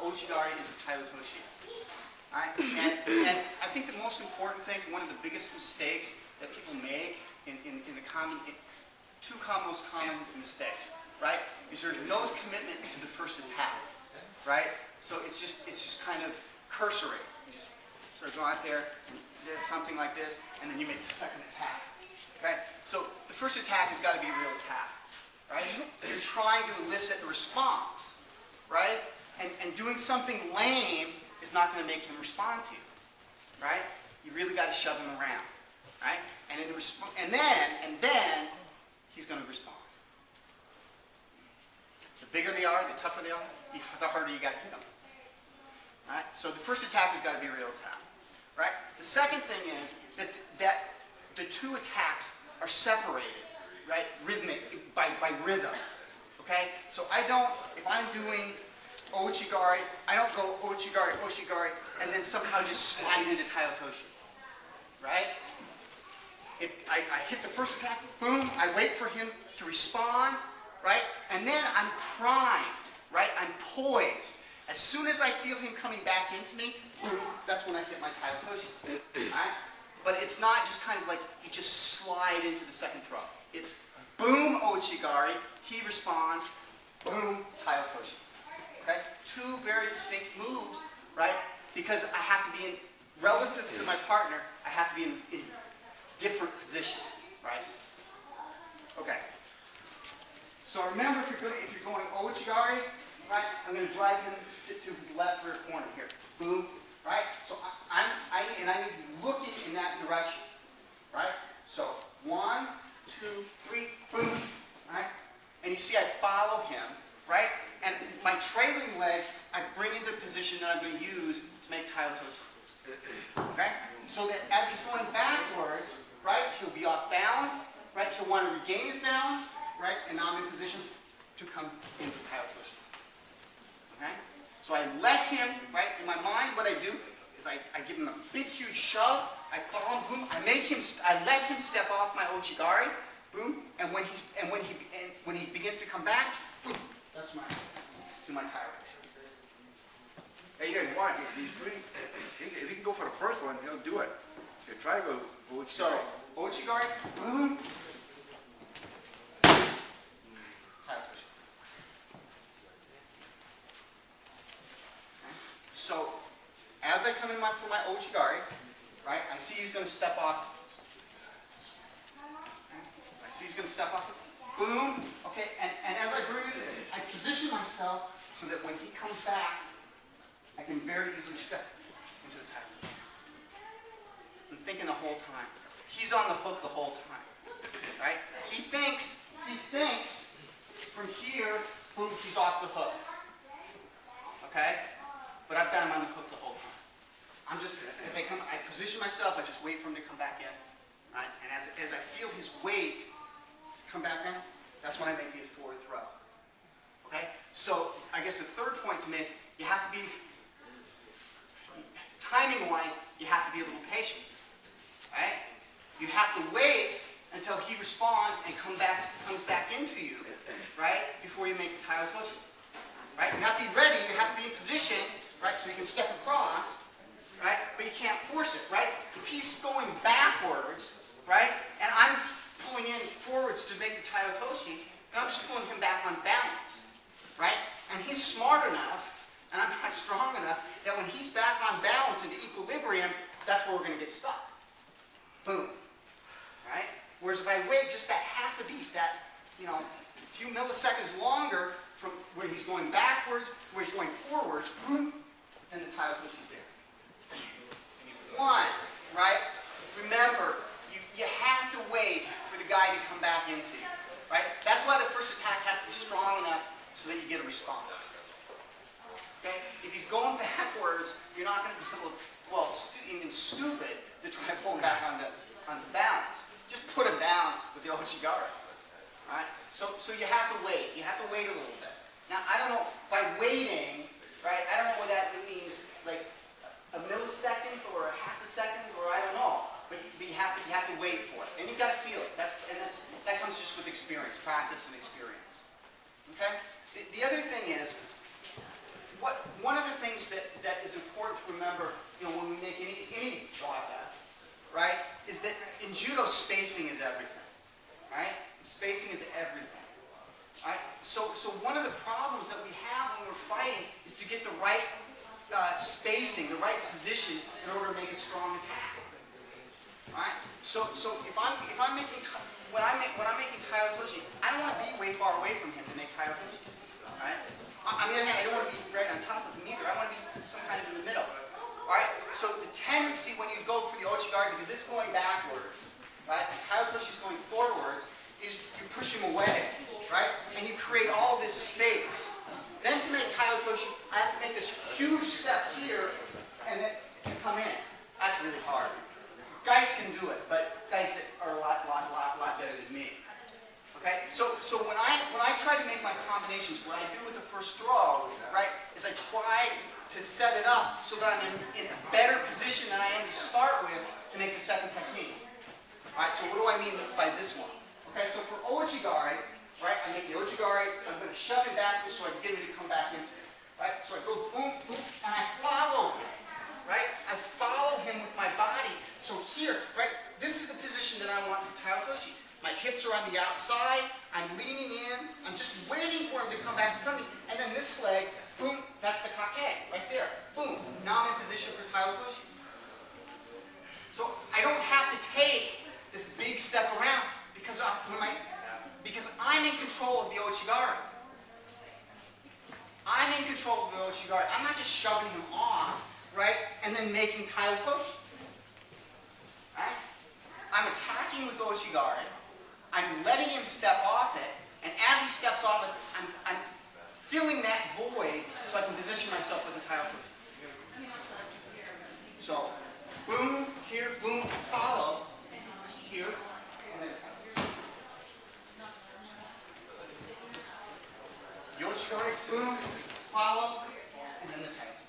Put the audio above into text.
Ouchi Gari is a Tai Otoshi. Right? And I think the most important thing, one of the biggest mistakes that people make in the two most common mistakes, right, is there's no commitment to the first attack, right? So it's just kind of cursory. You just sort of go out there and do something like this, and then you make the second attack. Okay? So the first attack has got to be a real attack, right? You're trying to elicit a response, right? And doing something lame is not going to make him respond to you, right? You really got to shove him around, right? And then he's going to respond. The bigger they are, the tougher they are, the harder you got to hit them. Right? So the first attack has got to be a real attack, right? The second thing is that the two attacks are separated, right? Rhythmic by rhythm. Okay? So if I'm doing Ouchi Gari, I don't go Ouchi Gari, and then somehow just slide into Tai Otoshi. Right? I hit the first attack, boom, I wait for him to respond, right? And then I'm primed, right? I'm poised. As soon as I feel him coming back into me, boom, that's when I hit my Tai Otoshi. Right? But it's not just kind of like you just slide into the second throw. It's boom, Ouchi Gari, he responds, boom, Tai Otoshi. Okay? Two very distinct moves, right? Because I have to be in, relative to my partner, I have to be in different position, right? Okay. So remember, if you're going Ouchi Gari, right? I'm going to drive him to his left rear corner here. Boom, right? So I need to be looking in that direction, right? So 1, 2, 3, boom, right? And you see I follow him, right? And my trailing leg, I bring into the position that I'm going to use to make Tai Otoshi. Okay? So that as he's going backwards, right, he'll be off balance, right? He'll want to regain his balance, right? And now I'm in position to come into Tai Otoshi. Okay? So I let him, right, in my mind, what I do is I give him a big, huge shove, I follow him, boom, I let him step off my Ouchi Gari, boom, and when he begins to come back, boom, that's my Tai Otoshi. Hey, you guys watch these three. If he can go for the first one, he'll do it. He'll try to go Ouchi. So Ouchi Gari, boom, Tai Otoshi. Okay. So as I come in for my Ouchi Gari, right, I see he's going to step off. I see he's going to step off. Boom. Okay, and as I bring this in, I position myself so that when he comes back, I can very easily step into the Tai Otoshi. I'm thinking the whole time. He's on the hook the whole time. Right? He thinks from here, boom, he's off the hook. Okay? But I've got him on the hook the whole time. I'm just, as I position myself, I just wait for him to come back in. Right? And as I feel his weight come back in, that's when I make the forward throw. Okay? So I guess the third point to make, you have to be, timing-wise, you have to be a little patient. Right? You have to wait until he responds and comes back into you, right, before you make the Tai Otoshi. Right? You have to be ready, you have to be in position, right, so you can step across, right, but you can't force it, right? If he's going backwards, right, and I'm pulling in forwards to make the Tai Otoshi, and I'm just pulling him back on balance, right? And he's smart enough, and I'm not strong enough, that when he's back on balance into equilibrium, that's where we're going to get stuck. Boom. Right? Whereas if I wait just that half a beat, that, a few milliseconds longer from where he's going backwards, where he's going forwards, boom, and the Tai Otoshi's there. One, right? Remember, you have to wait for the guy to come back into you. Right? That's why the first attack has to be strong enough so that you get a response. Okay? If he's going backwards, you're not going to be able to, well, even stupid to try to pull him back onto balance. Just put him down with the Ouchi Gari. Right? So you have to wait. You have to wait a little bit. Now, I don't know, by waiting, right, I don't know what that means, like a millisecond or a half a second, or I don't know. But you have to wait for it. And you've got to feel it. That comes just with experience, practice and experience. Okay? The other thing is, one of the things that is important to remember, when we make any waza, right, is that in judo, spacing is everything, right? Spacing is everything, right? So one of the problems that we have when we're fighting is to get the right spacing, the right position in order to make a strong attack, right? So if I'm making when I'm making Tai Otoshi, I don't want to be way far away from him to make Tai Otoshi, right? On the other hand, I don't want to be right on top of him either. I want to be some kind of in the middle, right? So the tendency when you go for the Ouchi Gari, because it's going backwards, right? And Tai Otoshi is going forwards, is you push him away, right? And you create all this space. Then to make Tai Otoshi, I have to make this huge step here and then come in. That's really hard. Guys can do it, but guys that are a lot better than me. Okay, so when I try to make my combinations, what I do with the first throw, right, is I try to set it up so that I'm in a better position than I am to start with to make the second technique. All right, so what do I mean by this one? Okay, so for Ouchi Gari, right, I make the Ouchi Gari, I'm going to shove him back so I can get him to come back into it. Right, so I go boom, boom, and I follow him. Right, I follow him with my body. So here, right, this is the position that I want for Tai Otoshi. My hips are on the outside, I'm leaning in, I'm just waiting for him to come back in front of me, and then this leg, boom, that's the kake, right there, boom. Now I'm in position for Tai Otoshi. So I don't have to take this big step around because I'm in control of the Ouchi Gari. I'm in control of the Ouchi Gari. I'm not just shoving him off, right, and then making Tai Otoshi. Right? I'm attacking with Ouchi Gari. I'm letting him step off it, and as he steps off it, I'm filling that void so I can position myself with the Tai Otoshi. So, boom, here, boom, follow, here, and then Ouchi Gari, boom, follow, and then the Tai Otoshi.